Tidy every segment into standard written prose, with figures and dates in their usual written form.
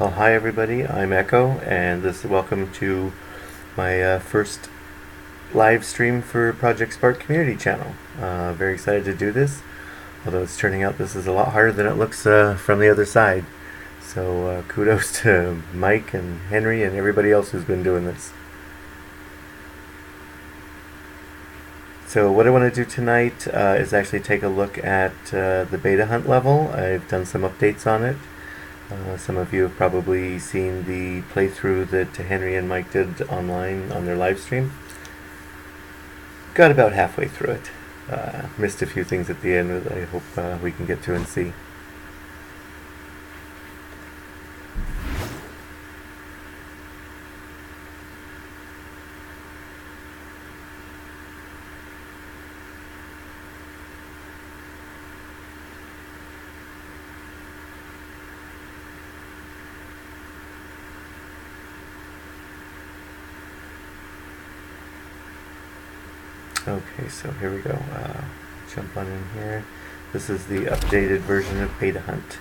Well, hi everybody, I'm Echo, and welcome to my first live stream for Project Spark Community Channel. Very excited to do this, although it's turning out this is a lot harder than it looks from the other side. So kudos to Mike and Henry and everybody else who's been doing this. So what I want to do tonight is actually take a look at the beta hunt level. I've done some updates on it. Some of you have probably seen the playthrough that Henry and Mike did online on their live stream. Got about halfway through it. Missed a few things at the end that I hope we can get to and see. Okay, so here we go. Jump on in here. This is the updated version of Beta Hunt.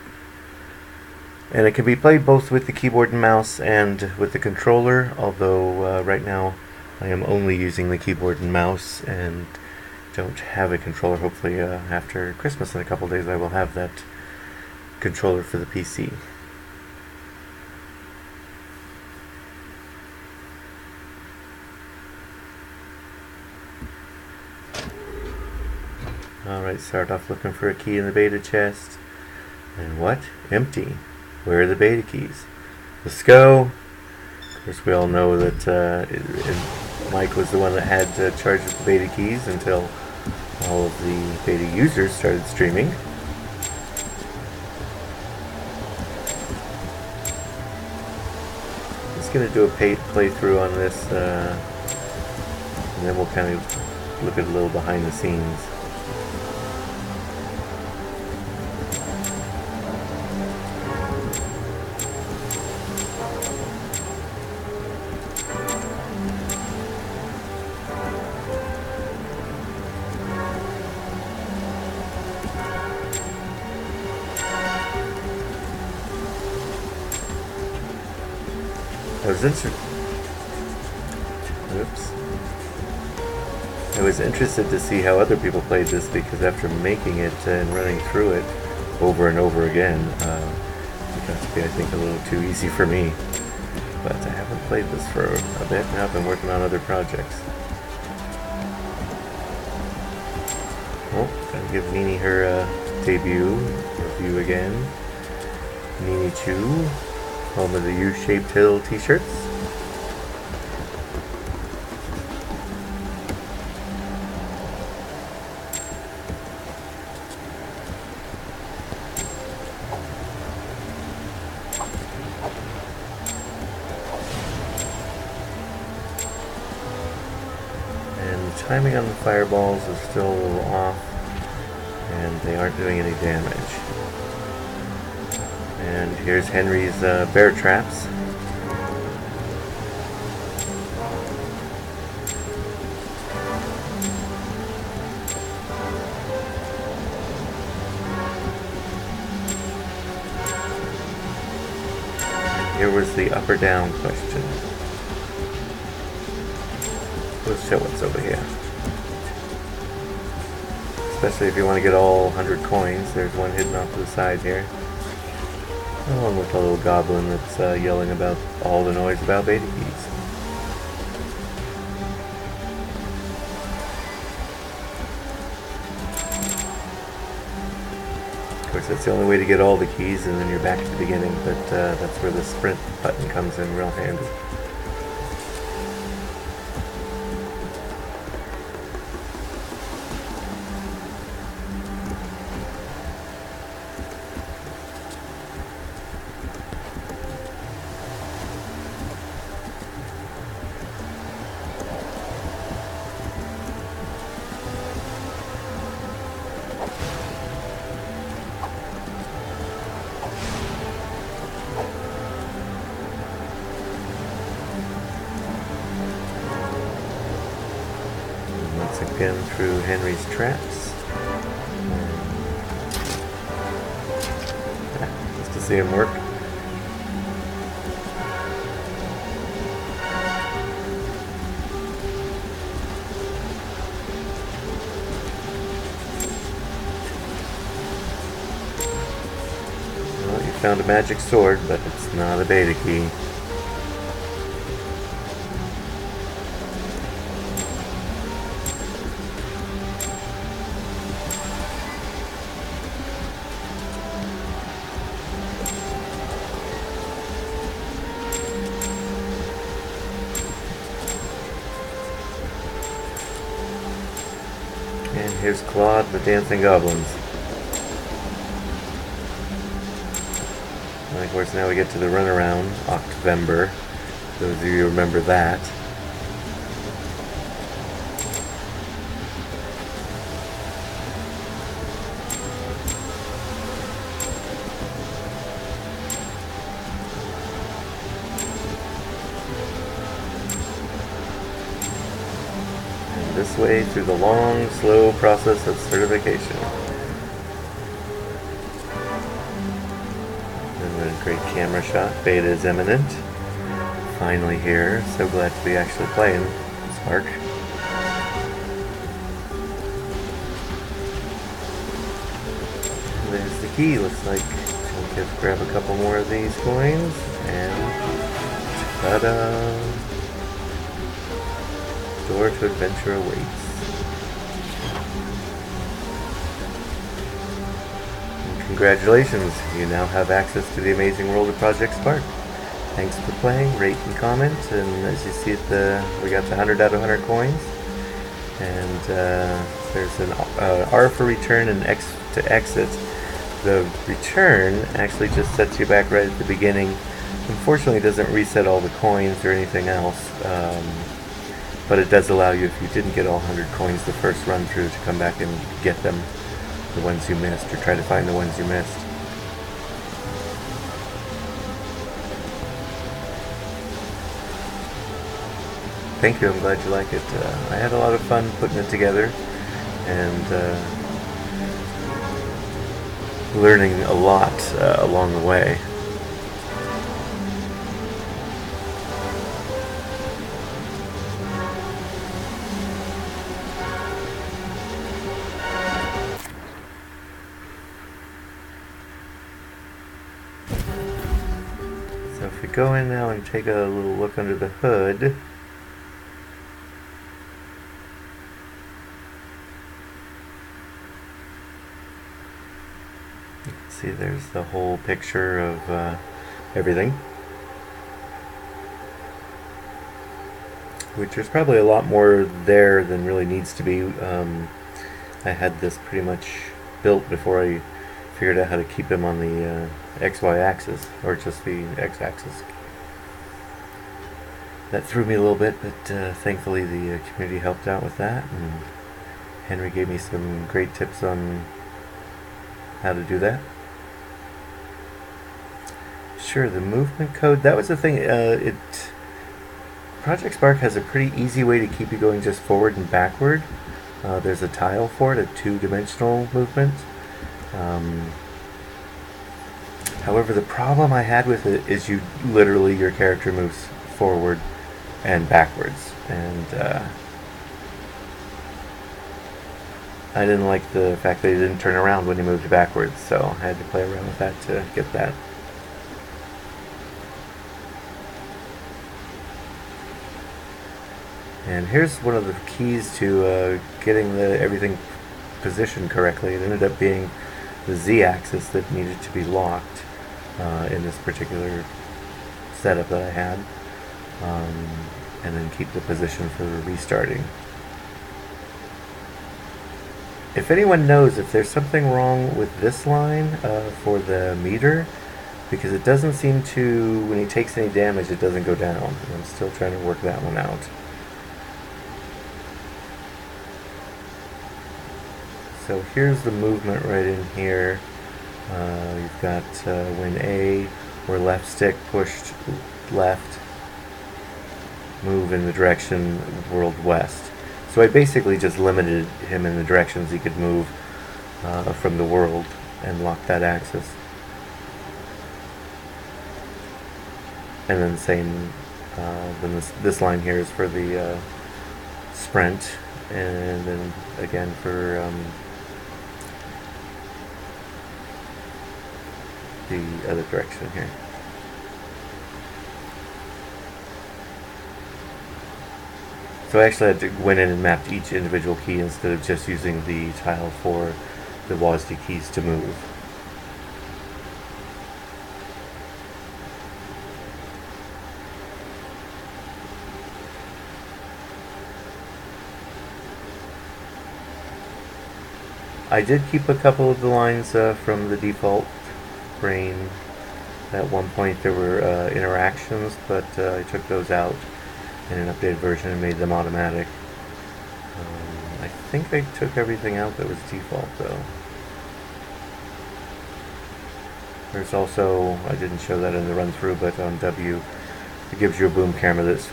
And it can be played both with the keyboard and mouse and with the controller, although right now I am only using the keyboard and mouse and don't have a controller. Hopefully after Christmas in a couple days I will have that controller for the PC. Alright, start off looking for a key in the beta chest. And what? Empty. Where are the beta keys? Let's go! Of course, we all know that Mike was the one that had charge of the beta keys until all of the beta users started streaming. Just going to do a playthrough on this, and then we'll kind of look at a little behind the scenes. I was interested to see how other people played this, because after making it and running through it over and over again, it got to be, I think, a little too easy for me. But I haven't played this for a bit now. I've been working on other projects. Oh, gotta give Nini her debut review again. Nini Chu, home of the U-shaped hill t-shirts. Timing on the fireballs is still a little off, and they aren't doing any damage. And here's Henry's bear traps. And here was the up or down question. Let's show what's over here. Especially if you want to get all 100 coins. There's one hidden off to the side here. Along with a little goblin that's yelling about all the noise about beta keys. Of course, that's the only way to get all the keys, and then you're back at the beginning, but that's where the sprint button comes in real handy. Again through Henry's traps. Just to see him work. found a magic sword, but it's not a beta key. And here's Claude, the Dancing Goblins. And of course now we get to the runaround, Octovember. Those of you who remember that. This way through the long, slow process of certification. And a great camera shot. Beta is imminent. Finally here. So glad to be actually playing Spark. And there's the key. Looks like we'll just grab a couple more of these coins. And ta-da! Door to adventure awaits. And congratulations, you now have access to the amazing world of Project Spark. Thanks for playing, rate and comment, and as you see we got the 100 out of 100 coins. And there's an R for return and X to exit. The return actually just sets you back right at the beginning. Unfortunately, it doesn't reset all the coins or anything else. But it does allow you, if you didn't get all 100 coins the first run through, to come back and get them, the ones you missed, or try to find the ones you missed. Thank you, I'm glad you like it. I had a lot of fun putting it together, and learning a lot along the way. So if we go in now and take a little look under the hood, you can see there's the whole picture of everything. Which there's probably a lot more there than really needs to be. I had this pretty much built before I figured out how to keep him on the XY axis, or just the X axis. That threw me a little bit, but thankfully the community helped out with that, and Henry gave me some great tips on how to do that. Sure, the movement code, that was the thing. Project Spark has a pretty easy way to keep you going just forward and backward. There's a tile for it, a two-dimensional movement. However, the problem I had with it is your character moves forward and backwards, and I didn't like the fact that he didn't turn around when he moved backwards, so I had to play around with that to get that. And here's one of the keys to getting everything positioned correctly. It ended up being the Z-axis that needed to be locked in this particular setup that I had, and then keep the position for restarting. If anyone knows if there's something wrong with this line for the meter, because it doesn't seem to, when he takes any damage, it doesn't go down. And I'm still trying to work that one out. So here's the movement right in here. You've got when A or left stick pushed left, move in the direction world west. So I basically just limited him in the directions he could move from the world and lock that axis. And then same, then this line here is for the sprint, and then again for the other direction here. So I actually had to went in and mapped each individual key instead of just using the tile for the WASD keys to move. I did keep a couple of the lines from the default brain. At one point there were interactions, but I took those out in an updated version and made them automatic. I think I took everything out that was default though. There's also, I didn't show that in the run through, but on W it gives you a boom camera that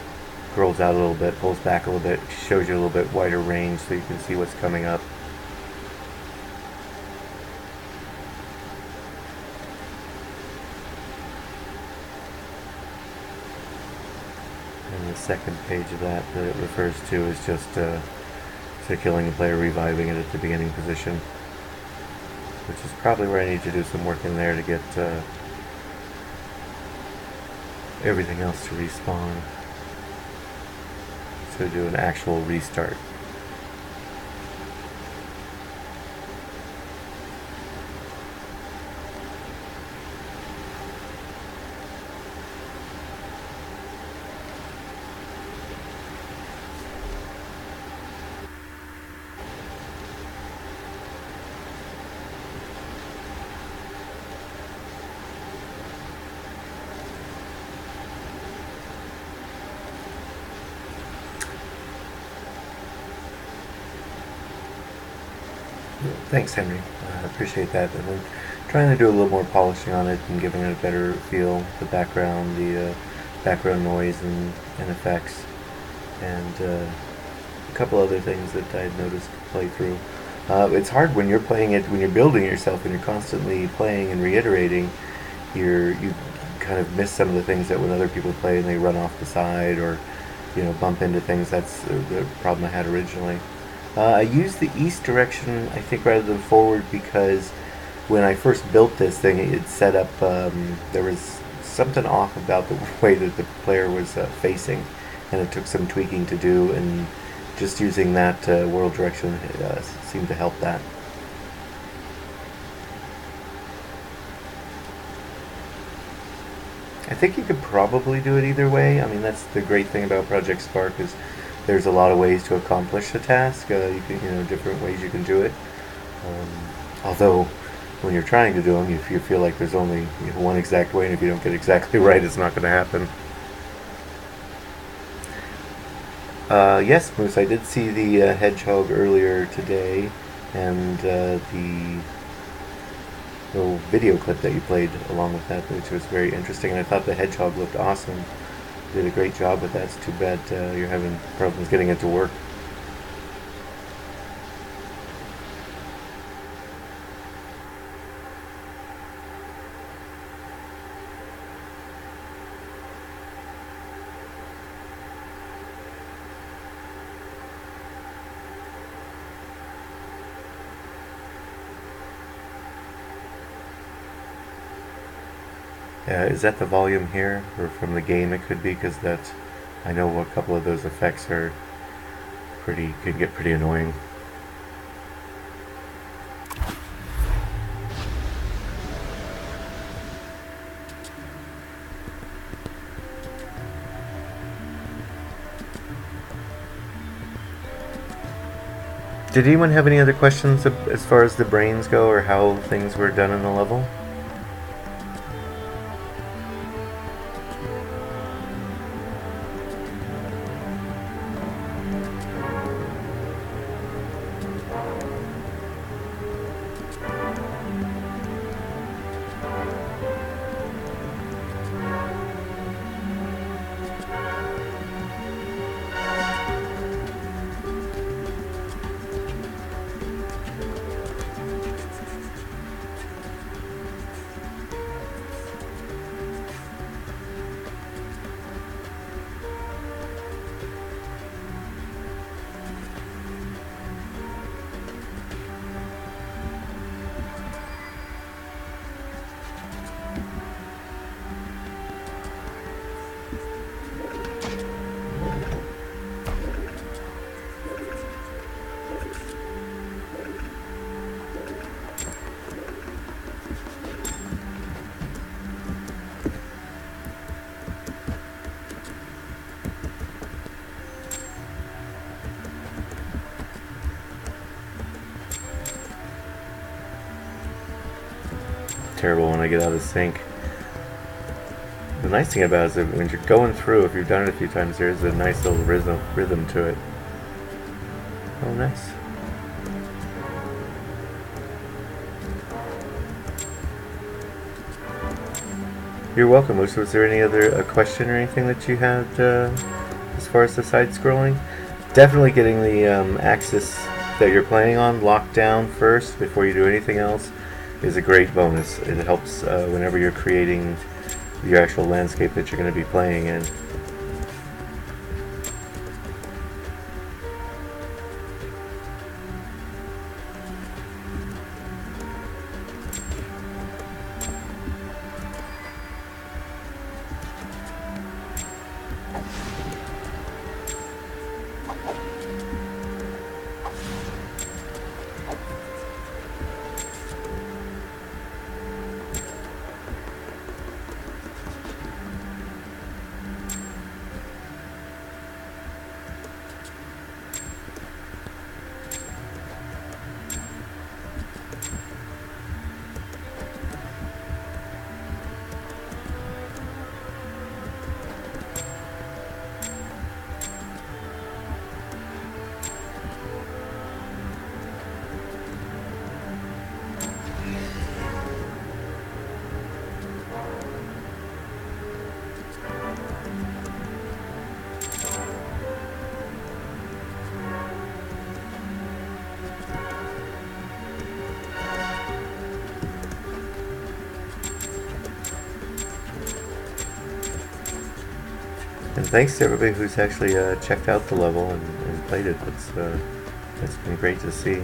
scrolls out a little bit, pulls back a little bit, shows you a little bit wider range so you can see what's coming up. And the second page of that it refers to is just killing a player, reviving it at the beginning position, which is probably where I need to do some work in there to get everything else to respawn. So do an actual restart. Thanks, Henry. I appreciate that. I've been trying to do a little more polishing on it and giving it a better feel. The background, the background noise and effects, and a couple other things that I'd noticed play through. It's hard when you're playing it, when you're building it yourself, and you're constantly playing and reiterating. You kind of miss some of the things that when other people play and they run off the side or bump into things. That's the problem I had originally. I used the east direction, I think, rather than forward because when I first built this thing, it set up, there was something off about the way that the player was facing, and it took some tweaking to do, and just using that world direction seemed to help that. I think you could probably do it either way. I mean, that's the great thing about Project Spark is there's a lot of ways to accomplish the task. You can, different ways you can do it. Although, when you're trying to do them, if you feel like there's only one exact way, and if you don't get exactly right, it's not going to happen. Yes, Moose, I did see the hedgehog earlier today, and the little video clip that you played along with that, which was very interesting, and I thought the hedgehog looked awesome. You did a great job with that. It's too bad you're having problems getting it to work. Is that the volume here, or from the game? It could be, because that's, I know a couple of those effects are can get pretty annoying. Did anyone have any other questions as far as the brains go, or how things were done in the level? terrible when I get out of sync. The nice thing about it is that when you're going through, if you've done it a few times, there's a nice little rhythm to it. Oh, nice. You're welcome. Was there any other question or anything that you had as far as the side scrolling? Definitely getting the axis that you're playing on locked down first before you do anything else is a great bonus. It helps whenever you're creating your actual landscape that you're going to be playing in. And thanks to everybody who's actually checked out the level and played it. It's been great to see.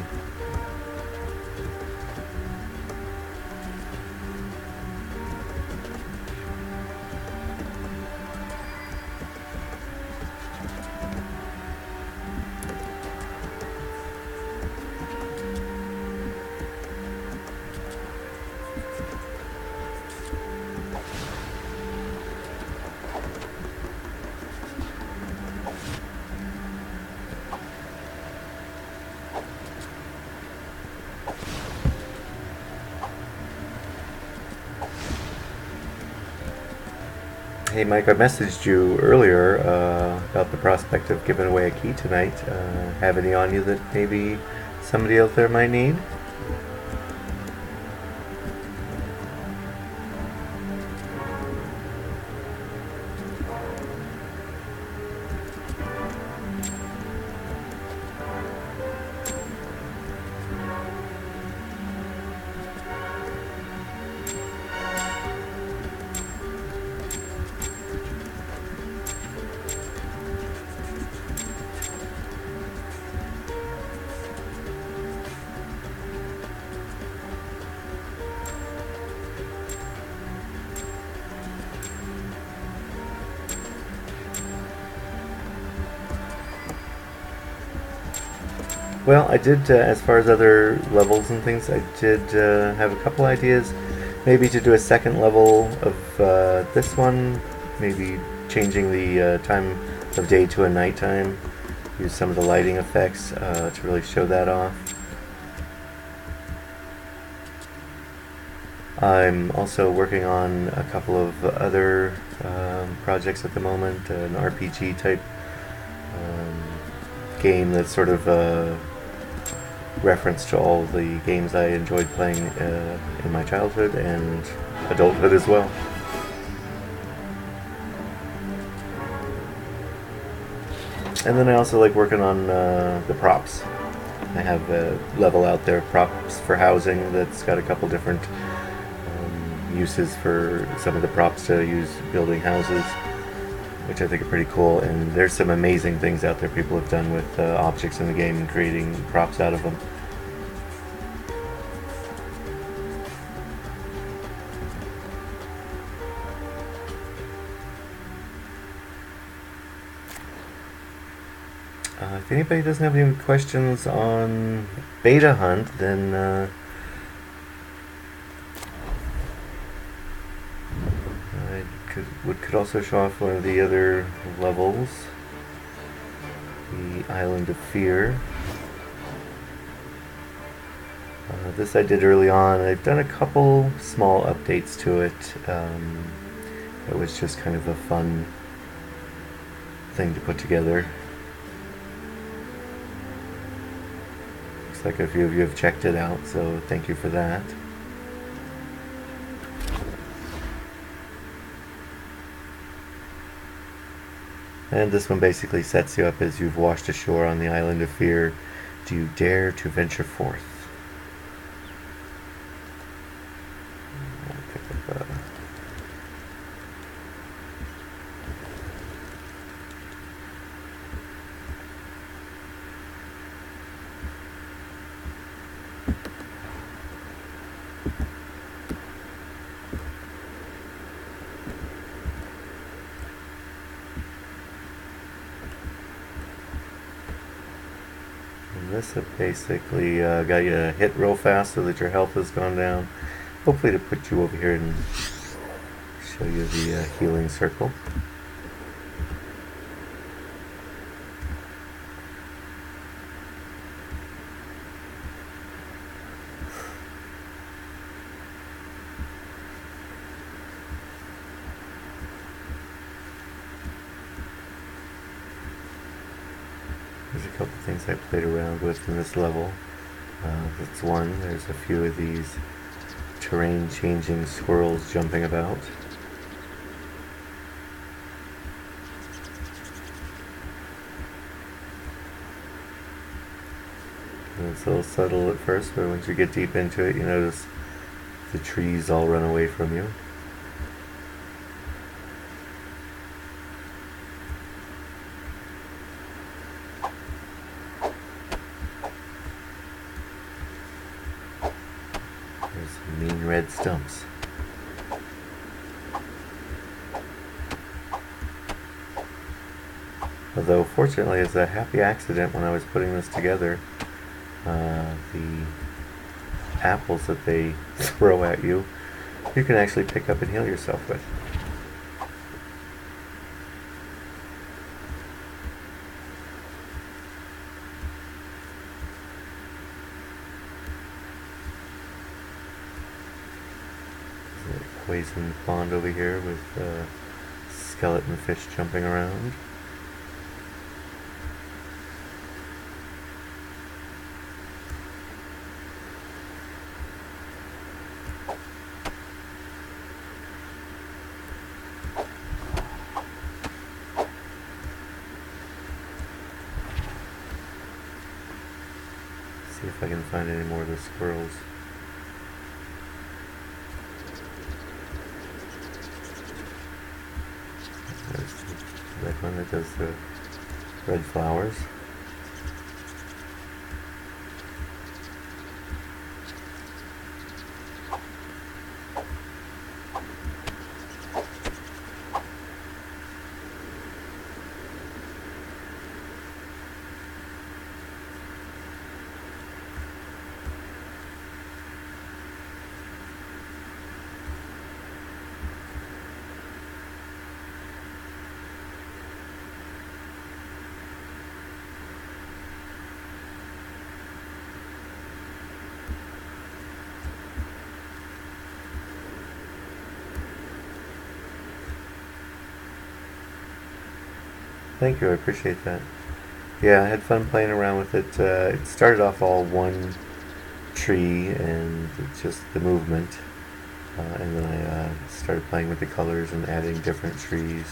Hey Mike, I messaged you earlier about the prospect of giving away a key tonight. Have any on you that maybe somebody out there might need? Well, I did, as far as other levels and things, I did have a couple ideas. Maybe to do a second level of this one, maybe changing the time of day to a nighttime, use some of the lighting effects to really show that off. I'm also working on a couple of other projects at the moment, an RPG type game that's sort of reference to all the games I enjoyed playing in my childhood and adulthood as well. And then I also like working on the props. I have a level out there, props for housing, that's got a couple different uses for some of the props to use building houses, which I think are pretty cool. And there's some amazing things out there people have done with objects in the game and creating props out of them. If anybody doesn't have any questions on Beta Hunt, then I could also show off one of the other levels, the Island of Fear. This I did early on. I've done a couple small updates to it. It was just kind of a fun thing to put together. Looks like a few of you have checked it out, so thank you for that. And this one basically sets you up as you've washed ashore on the island of fear. Do you dare to venture forth? Pick up, this have basically got you to hit real fast so that your health has gone down. Hopefully to put you over here and show you the healing circle. There's a couple things I played around with in this level. That's one. There's a few of these terrain changing squirrels jumping about. And it's a little subtle at first, but once you get deep into it, you notice the trees all run away from you. There's some mean red stumps. Although, fortunately, it's a happy accident when I was putting this together. The apples that they throw at you, you can actually pick up and heal yourself with. There's a poison pond over here with skeleton fish jumping around. See if I can find any more of the squirrels. There's the red one that does the red flowers. Thank you, I appreciate that. Yeah, I had fun playing around with it. It started off all one tree and it's just the movement. And then I started playing with the colors and adding different trees.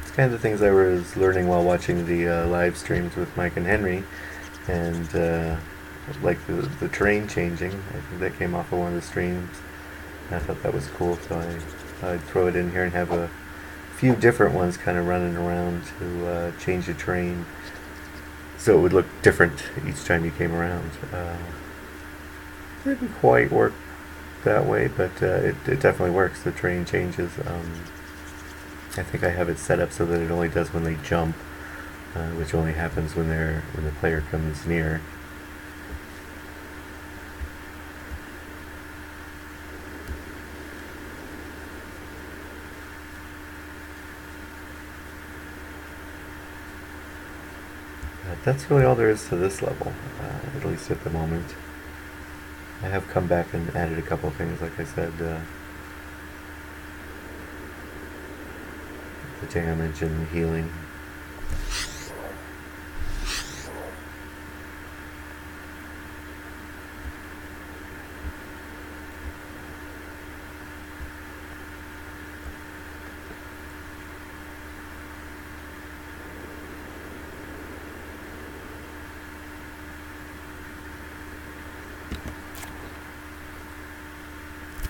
It's kind of the things I was learning while watching the live streams with Mike and Henry. And like the terrain changing. I think that came off of one of the streams. I thought that was cool, so I'd throw it in here and have a few different ones kind of running around to change the terrain so it would look different each time you came around. It didn't quite work that way, but it definitely works. The terrain changes. I think I have it set up so that it only does when they jump, which only happens when the player comes near. That's really all there is to this level, at least at the moment. I have come back and added a couple of things, like I said, the damage and the healing.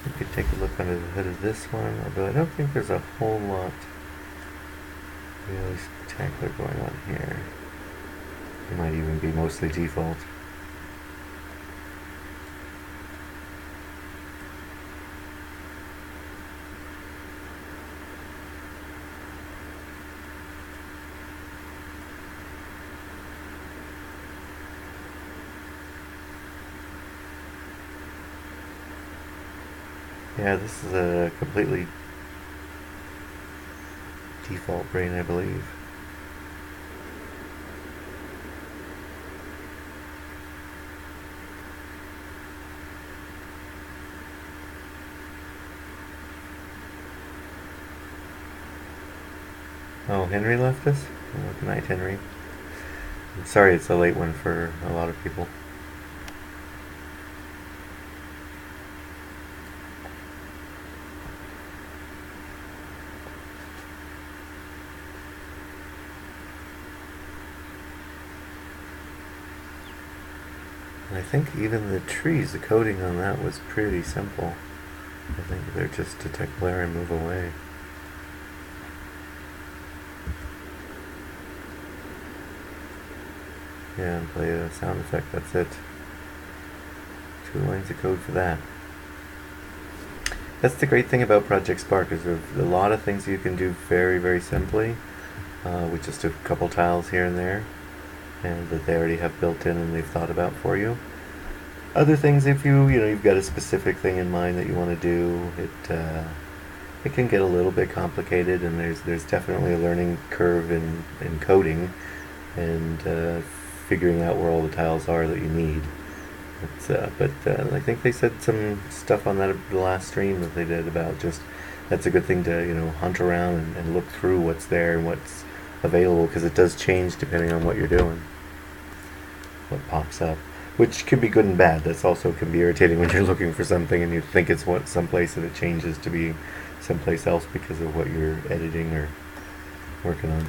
You could take a look under the hood of this one, although I don't think there's a whole lot really spectacular going on here. It might even be mostly default. Yeah, this is a completely default brain, I believe. Oh, Henry left us? Oh, good night, Henry. I'm sorry it's a late one for a lot of people. And I think even the trees, the coating on that was pretty simple. I think they're just detect glare and move away. Yeah, and play a sound effect, that's it. 2 lines of code for that. That's the great thing about Project Spark, is there's a lot of things you can do very, very simply, with just a couple tiles here and there, and that they already have built in and they've thought about for you. Other things, if you've got a specific thing in mind that you want to do, it can get a little bit complicated, and there's definitely a learning curve in coding and figuring out where all the tiles are that you need. But I think they said some stuff on that at the last stream that they did about just that's a good thing to hunt around and look through what's there and what's available, because it does change depending on what you're doing, what pops up, which can be good and bad. That's also can be irritating when you're looking for something and you think it's someplace and it changes to be someplace else because of what you're editing or working on.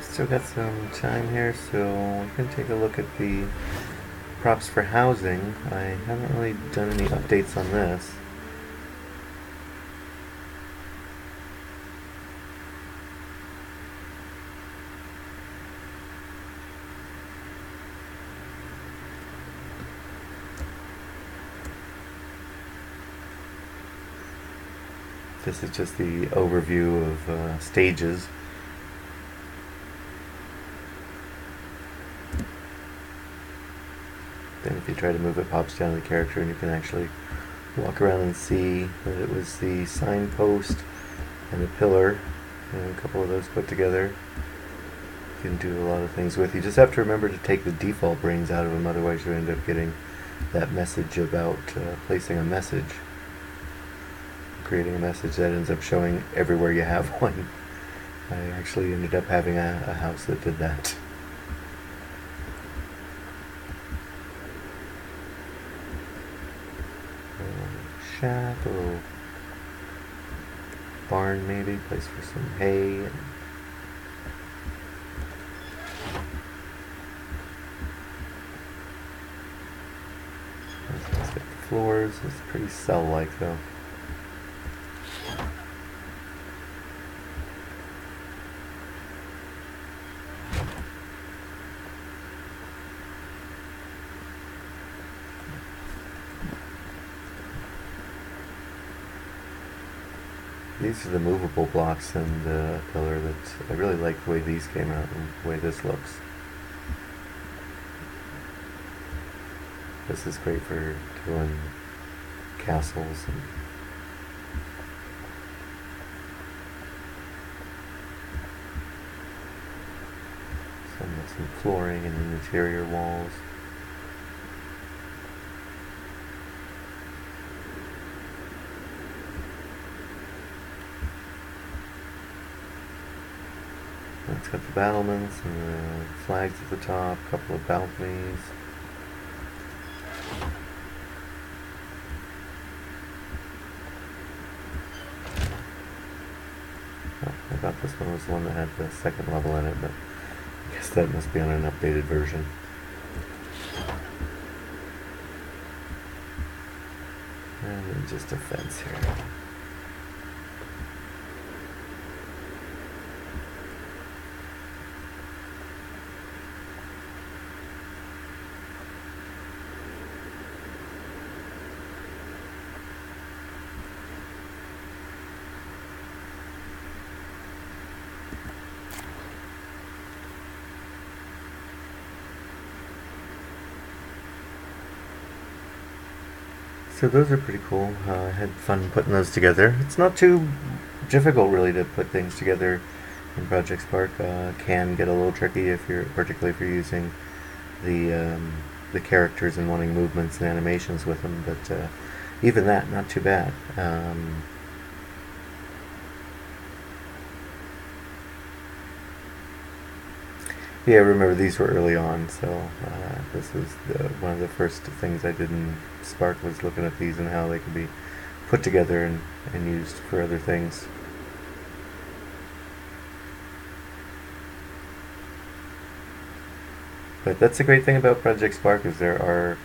Still got some time here, so we can take a look at the props for housing. I haven't really done any updates on this. This is just the overview of stages. Then if you try to move, it pops down the character and you can actually walk around and see that it was the signpost and the pillar and a couple of those put together. You can do a lot of things with. You just have to remember to take the default brains out of them, otherwise you end up getting that message about placing a message. Creating a message that ends up showing everywhere you have one. I actually ended up having a house that did that. Shack, a little barn maybe, place for some hay. Let's get the floors is pretty cell-like though. These are the movable blocks and the pillar that I really like the way these came out and the way this looks. This is great for doing castles and some flooring and interior walls. It's got the battlements and the flags at the top, a couple of balconies. Oh, I thought this one was the one that had the second level in it, but I guess that must be on an updated version. And then just a fence here. So those are pretty cool. I had fun putting those together. It's not too difficult really to put things together in Project Spark. Can get a little tricky if you're, particularly if you're using the characters and wanting movements and animations with them. But even that, not too bad. Yeah, remember these were early on, so this was one of the first things I did in Spark was looking at these and how they could be put together and used for other things. But that's the great thing about Project Spark is there are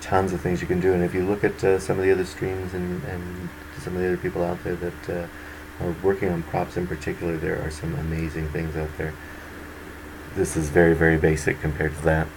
tons of things you can do, and if you look at some of the other streams and some of the other people out there that are working on props in particular, there are some amazing things out there. This is very, very basic compared to that.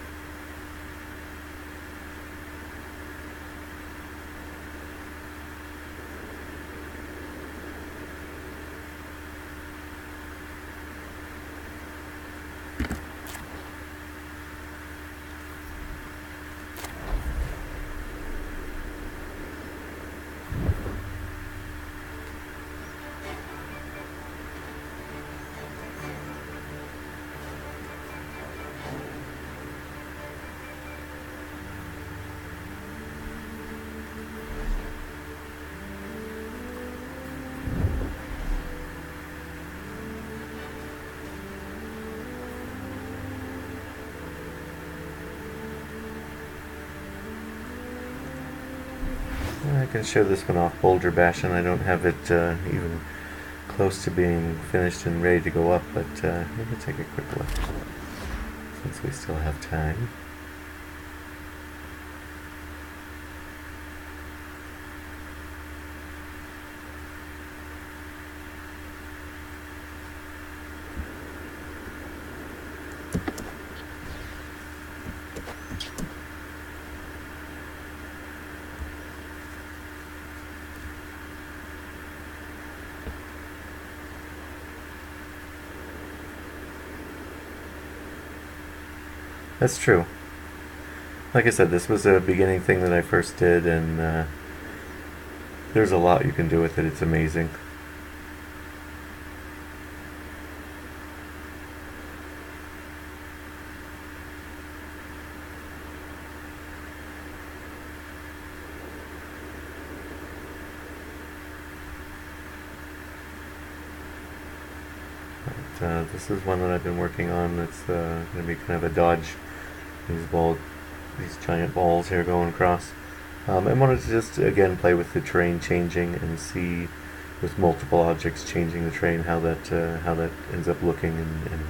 I can show this one off Boulder Bash, and I don't have it even close to being finished and ready to go up, but maybe take a quick look since we still have time. That's true. Like I said, this was a beginning thing that I first did, and there's a lot you can do with it. It's amazing. This is one that I've been working on. It's going to be kind of a dodge. These giant balls here going across. I wanted to just again play with the terrain changing and see with multiple objects changing the terrain how that ends up looking and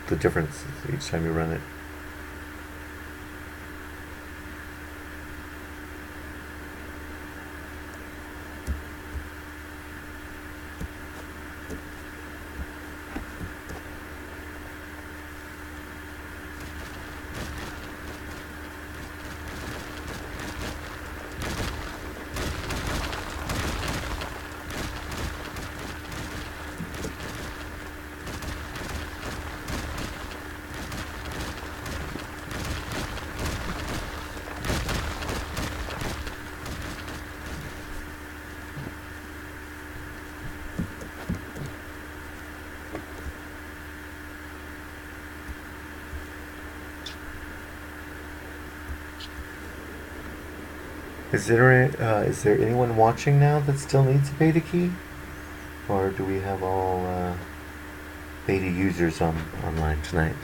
the difference each time you run it. Is there anyone watching now that still needs a beta key, or do we have all beta users online tonight?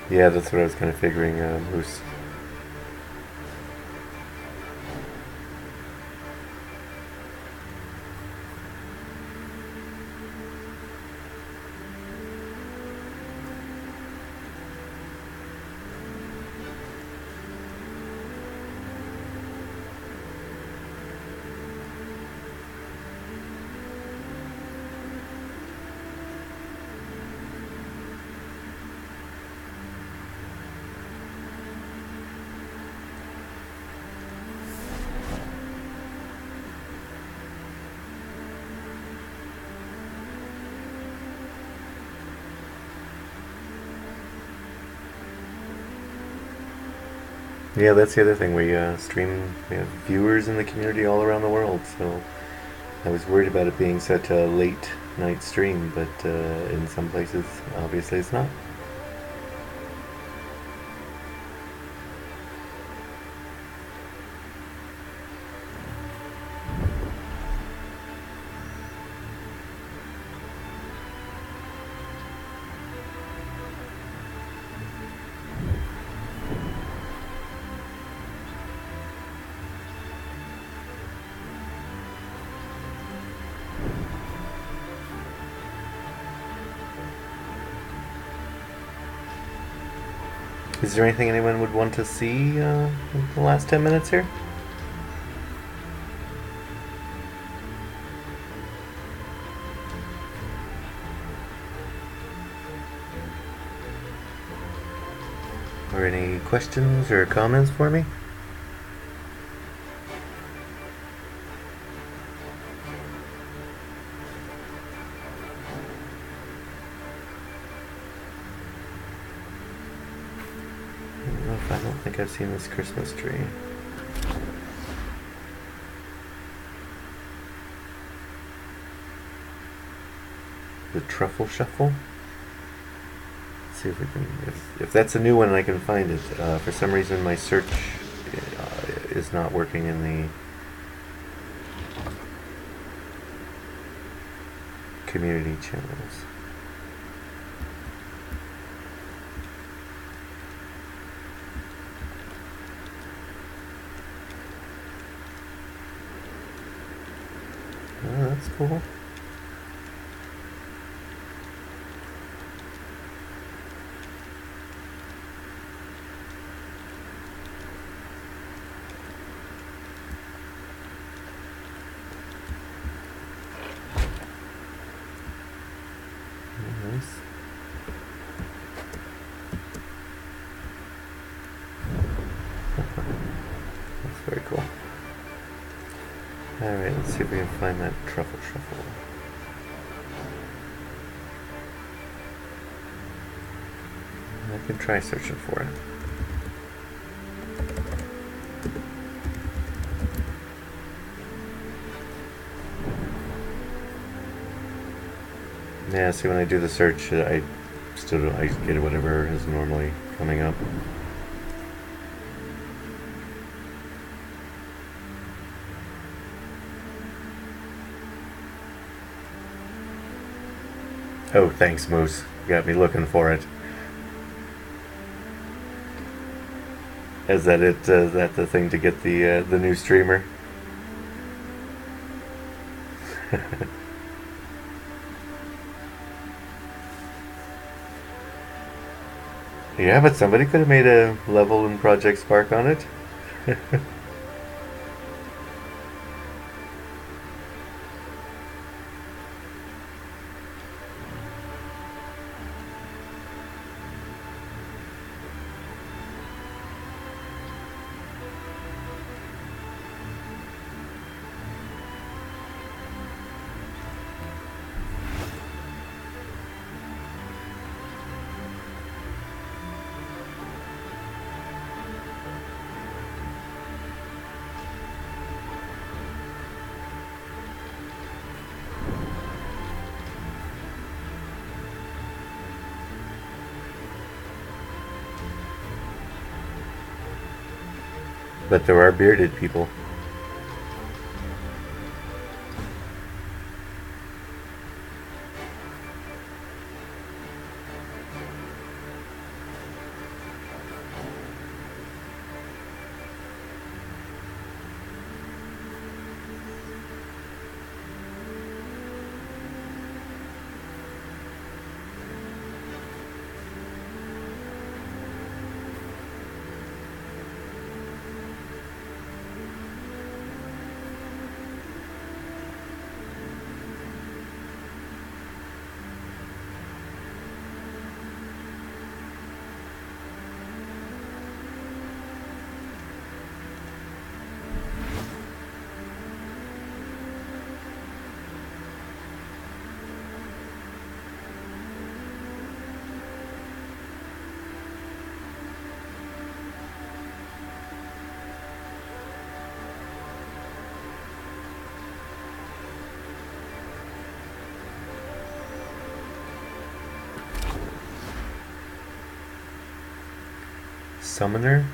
Yeah, that's what I was kind of figuring, Moose. Yeah, that's the other thing. We stream, we have viewers in the community all around the world, so I was worried about it being such a late night stream, but in some places, obviously, it's not. Is there anything anyone would want to see in the last 10 minutes here? Or any questions or comments for me? I don't think I've seen this Christmas tree. The Truffle Shuffle? Let's see if we can, if that's a new one I can find it. For some reason my search is not working in the community channels. Oh, that's cool. Nice. That's very cool. Alright, let's see if we can find that Truffle Shuffle. I can try searching for it. Yeah, see, when I do the search, I still don't, I get whatever is normally coming up. Oh, thanks, Moose. You got me looking for it. Is that it? Is that the thing to get the new streamer? Yeah, but somebody could have made a level in Project Spark on it. But there are bearded people. Summoner?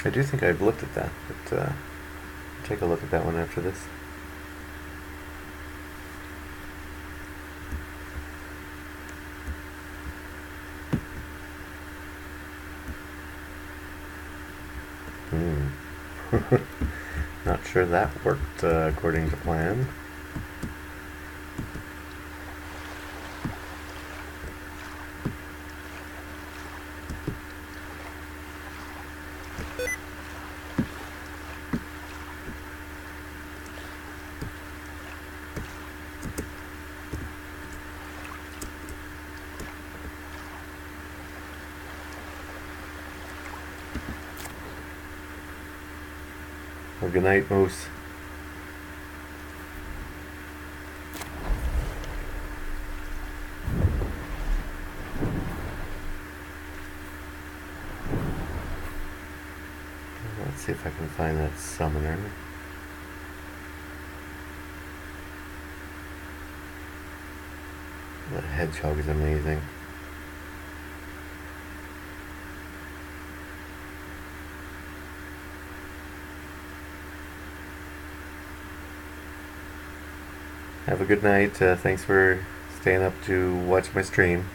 I do think I've looked at that, but I'll take a look at that one after this. Not sure that worked according to plan. Well, good night, Moose. Let's see if I can find that summoner. The hedgehog is amazing. Have a good night. Thanks for staying up to watch my stream.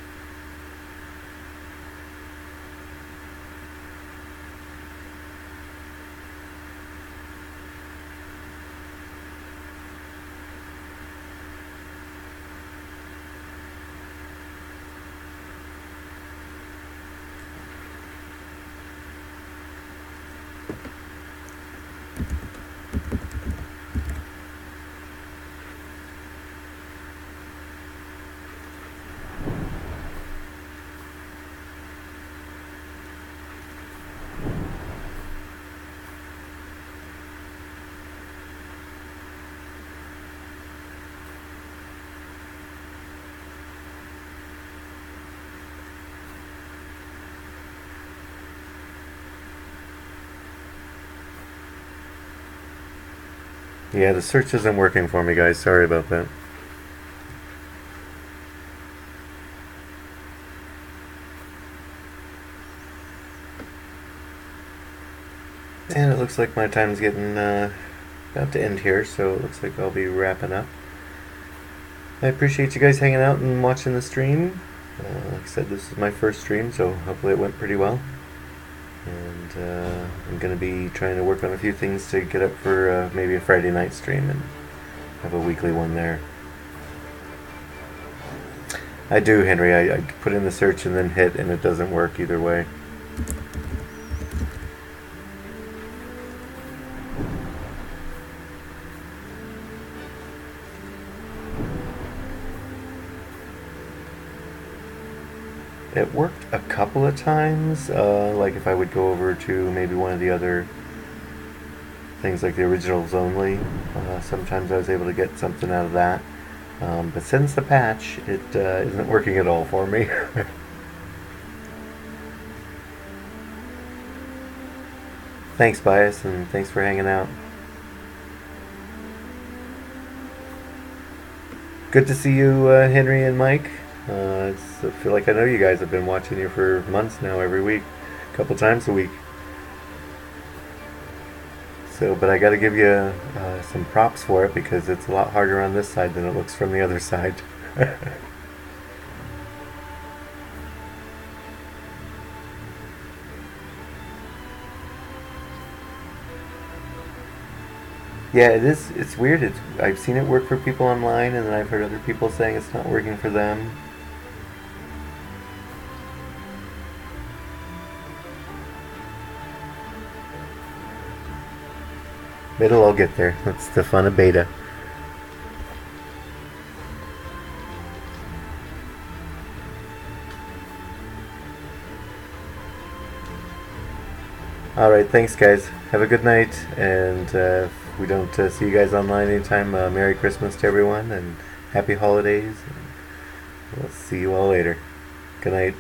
Yeah, the search isn't working for me, guys. Sorry about that. And it looks like my time's getting about to end here, so it looks like I'll be wrapping up. I appreciate you guys hanging out and watching the stream. Like I said, this is my first stream, so hopefully it went pretty well. And I'm going to be trying to work on a few things to get up for maybe a Friday night stream and have a weekly one there. I do, Henry. I put in the search and then hit, and it doesn't work either way. It worked a couple of times, like if I would go over to maybe one of the other things like the originals only, sometimes I was able to get something out of that. But since the patch, it isn't working at all for me. Thanks, Bias, and thanks for hanging out. Good to see you, Henry and Mike. I feel like I know you guys. Have been watching you for months now, every week, a couple times a week. So, but I got to give you some props for it because it's a lot harder on this side than it looks from the other side. Yeah, it is. It's weird. I've seen it work for people online, and then I've heard other people saying it's not working for them. It'll all get there. That's the fun of beta. Alright, thanks guys. Have a good night, and if we don't see you guys online anytime, Merry Christmas to everyone, and Happy Holidays. We'll see you all later. Good night.